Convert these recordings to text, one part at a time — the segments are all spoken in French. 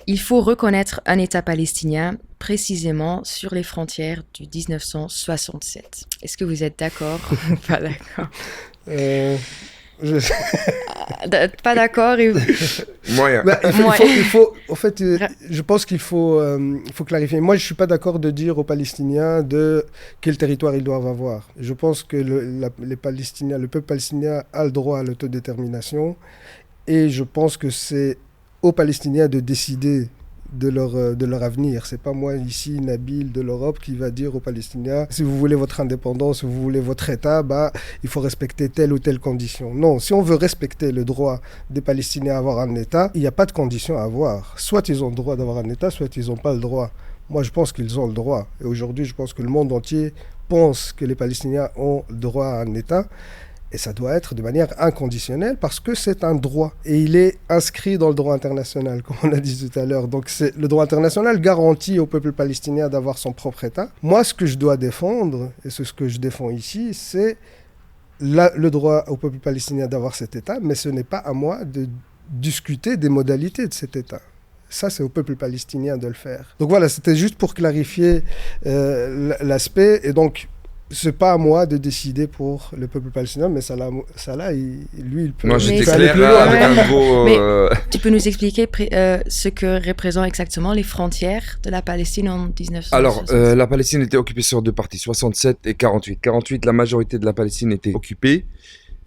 il faut reconnaître un État palestinien précisément sur les frontières du 1967. Est-ce que vous êtes d'accord ou pas d'accord? Pas d'accord et... Moyen. Bah, en fait, je pense qu'il faut clarifier. Moi, je ne suis pas d'accord de dire aux Palestiniens de quel territoire ils doivent avoir. Je pense que les Palestiniens, le peuple palestinien a le droit à l'autodétermination et je pense que c'est aux Palestiniens de décider de leur avenir. C'est pas moi ici, Nabil de l'Europe, qui va dire aux Palestiniens si vous voulez votre indépendance, si vous voulez votre État, il faut respecter telle ou telle condition. Non, si on veut respecter le droit des Palestiniens à avoir un État, il n'y a pas de condition à avoir. Soit ils ont le droit d'avoir un État, soit ils n'ont pas le droit. Moi, je pense qu'ils ont le droit. Et aujourd'hui, je pense que le monde entier pense que les Palestiniens ont le droit à un État. Et ça doit être de manière inconditionnelle parce que c'est un droit. Et il est inscrit dans le droit international, comme on a dit tout à l'heure. Donc le droit international garantit au peuple palestinien d'avoir son propre État. Moi, ce que je dois défendre, et c'est ce que je défends ici, c'est le droit au peuple palestinien d'avoir cet État, mais ce n'est pas à moi de discuter des modalités de cet État. Ça, c'est au peuple palestinien de le faire. Donc voilà, c'était juste pour clarifier l'aspect. Et donc, c'est pas à moi de décider pour le peuple palestinien, mais Salah, lui, il peut... Moi, j'étais aller clair plus loin. avec un gros... Mais tu peux nous expliquer ce que représentent exactement les frontières de la Palestine en 1967? Alors, la Palestine était occupée sur deux parties, 67 et 48. 48, la majorité de la Palestine était occupée.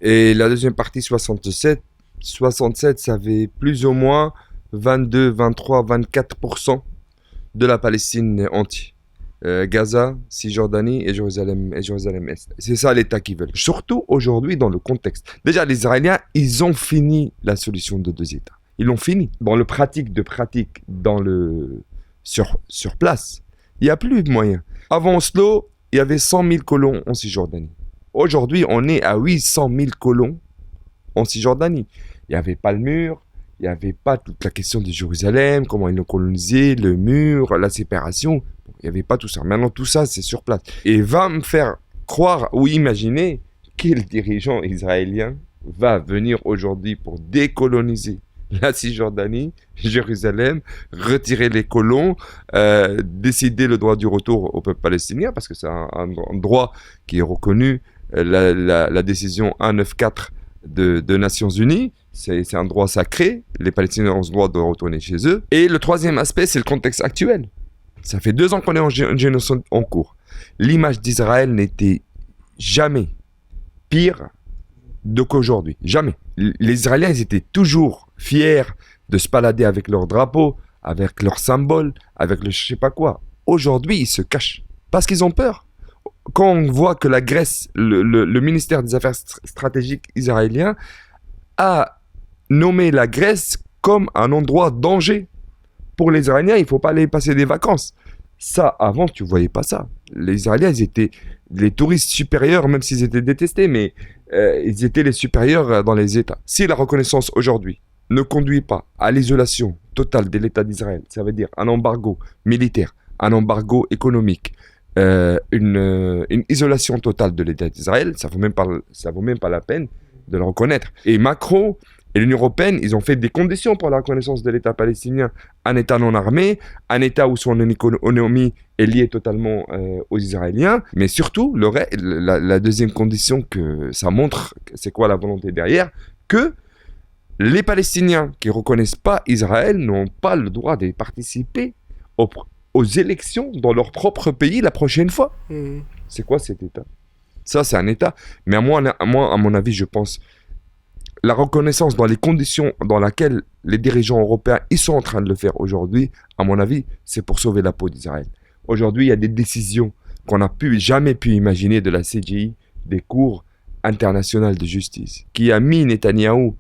Et la deuxième partie, 67, ça avait plus ou moins 22, 23, 24% de la Palestine entière. Gaza, Cisjordanie et Jérusalem-Est. C'est ça l'État qu'ils veulent. Surtout aujourd'hui dans le contexte. Déjà, les Israéliens, ils ont fini la solution de deux États. Ils l'ont fini. Dans le pratique, sur place, il n'y a plus de moyens. Avant Oslo, il y avait 100 000 colons en Cisjordanie. Aujourd'hui, on est à 800 000 colons en Cisjordanie. Il n'y avait pas le mur. Il n'y avait pas toute la question de Jérusalem, comment ils l'ont colonisé, le mur, la séparation. Il n'y avait pas tout ça. Maintenant, tout ça, c'est sur place. Et va me faire croire ou imaginer quel dirigeant israélien va venir aujourd'hui pour décoloniser la Cisjordanie, Jérusalem, retirer les colons, décider le droit du retour au peuple palestinien, parce que c'est un droit qui est reconnu, la décision 194 de Nations Unies. C'est un droit sacré. Les Palestiniens ont ce droit de retourner chez eux. Et le troisième aspect, c'est le contexte actuel. Ça fait 2 ans qu'on est en génocide en cours. L'image d'Israël n'était jamais pire qu'aujourd'hui. Jamais. Les Israéliens, ils étaient toujours fiers de se balader avec leur drapeau, avec leurs symboles, avec le je sais pas quoi. Aujourd'hui, ils se cachent parce qu'ils ont peur. Quand on voit que la Grèce, le ministère des Affaires stratégiques israélien, a nommé la Grèce comme un endroit danger. Pour les Israéliens, il ne faut pas aller passer des vacances. Ça, avant, tu ne voyais pas ça. Les Israéliens, ils étaient les touristes supérieurs, même s'ils étaient détestés, mais ils étaient les supérieurs dans les États. Si la reconnaissance aujourd'hui ne conduit pas à l'isolation totale de l'État d'Israël, ça veut dire un embargo militaire, un embargo économique, une isolation totale de l'État d'Israël, ça vaut même pas la peine de le reconnaître. Et Macron et l'Union européenne, ils ont fait des conditions pour la reconnaissance de l'État palestinien. Un État non armé, un État où son économie est liée totalement aux Israéliens. Mais surtout, la deuxième condition que ça montre, c'est quoi la volonté derrière, que les Palestiniens qui ne reconnaissent pas Israël n'ont pas le droit de participer aux élections dans leur propre pays la prochaine fois. C'est quoi cet État? Ça, c'est un État. Mais moi, à mon avis, je pense la reconnaissance dans les conditions dans lesquelles les dirigeants européens ils sont en train de le faire aujourd'hui, à mon avis, c'est pour sauver la peau d'Israël. Aujourd'hui, il y a des décisions qu'on n'a jamais pu imaginer de la CJI, des cours internationales de justice, qui a mis Netanyahou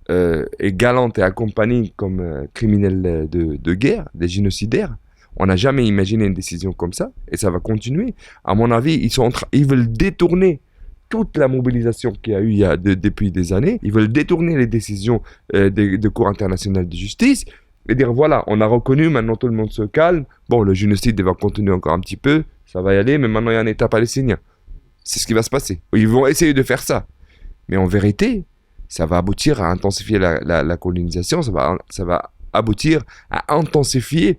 et Galante et accompagné comme criminels de guerre, des génocidaires. On n'a jamais imaginé une décision comme ça, et ça va continuer. À mon avis, ils veulent détourner toute la mobilisation qu'il y a eu depuis des années. Ils veulent détourner les décisions de Cour internationale de justice et dire voilà, on a reconnu, maintenant tout le monde se calme. Bon, le génocide va continuer encore un petit peu, ça va y aller, mais maintenant il y a un État palestinien. C'est ce qui va se passer. Ils vont essayer de faire ça. Mais en vérité, ça va aboutir à intensifier la colonisation, ça va aboutir à intensifier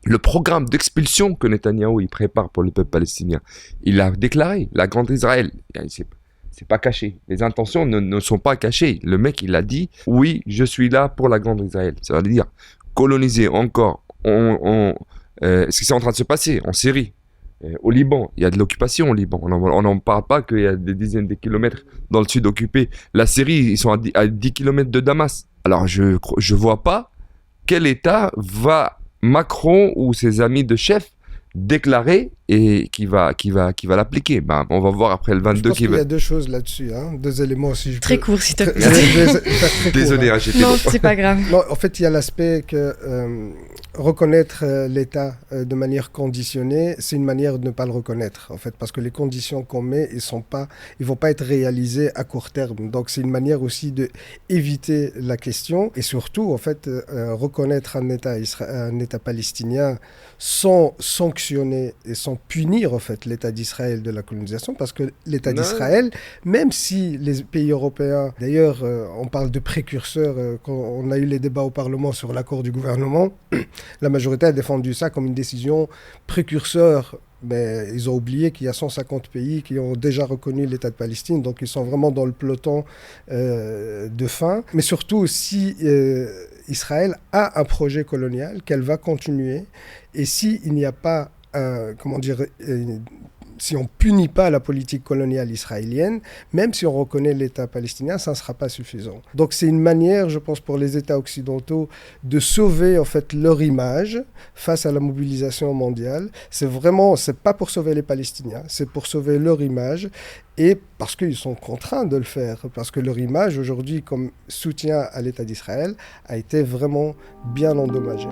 le programme d'expulsion que Netanyahou il prépare pour le peuple palestinien. Il a déclaré la grande Israël. C'est pas caché. Les intentions ne sont pas cachées. Le mec, il a dit oui, je suis là pour la grande Israël. Ça veut dire coloniser encore. Ce qui est en train de se passer en Syrie, au Liban. Il y a de l'occupation au Liban. On n'en parle pas qu'il y a des dizaines de kilomètres dans le sud occupé. La Syrie, ils sont à 10 kilomètres de Damas. Alors, je vois pas quel État va Macron ou ses amis de chef déclaré et qui va l'appliquer. Ben, on va voir après le 22 je pense qu'il y a deux choses là-dessus, hein, deux éléments si je Très peux. court, s'il te plaît. Désolé, hein. j'étais Non, long. c'est pas grave. Non, en fait, il y a l'aspect que reconnaître l'État de manière conditionnée, c'est une manière de ne pas le reconnaître, en fait, parce que les conditions qu'on met, ils vont pas être réalisées à court terme. Donc, c'est une manière aussi de éviter la question et surtout, en fait, reconnaître un État palestinien sans sanctionner et sans punir, en fait, l'État d'Israël de la colonisation, parce que l'État d'Israël, même si les pays européens, d'ailleurs, on parle de précurseurs, quand on a eu les débats au Parlement sur l'accord du gouvernement, la majorité a défendu ça comme une décision précurseur. Mais ils ont oublié qu'il y a 150 pays qui ont déjà reconnu l'État de Palestine, donc ils sont vraiment dans le peloton de fin. Mais surtout, si Israël a un projet colonial, qu'elle va continuer, et s'il n'y a pas, si on ne punit pas la politique coloniale israélienne, même si on reconnaît l'État palestinien, ça ne sera pas suffisant. Donc c'est une manière, je pense, pour les États occidentaux de sauver en fait leur image face à la mobilisation mondiale. C'est pas pour sauver les Palestiniens, c'est pour sauver leur image et parce qu'ils sont contraints de le faire, parce que leur image aujourd'hui comme soutien à l'État d'Israël a été vraiment bien endommagée.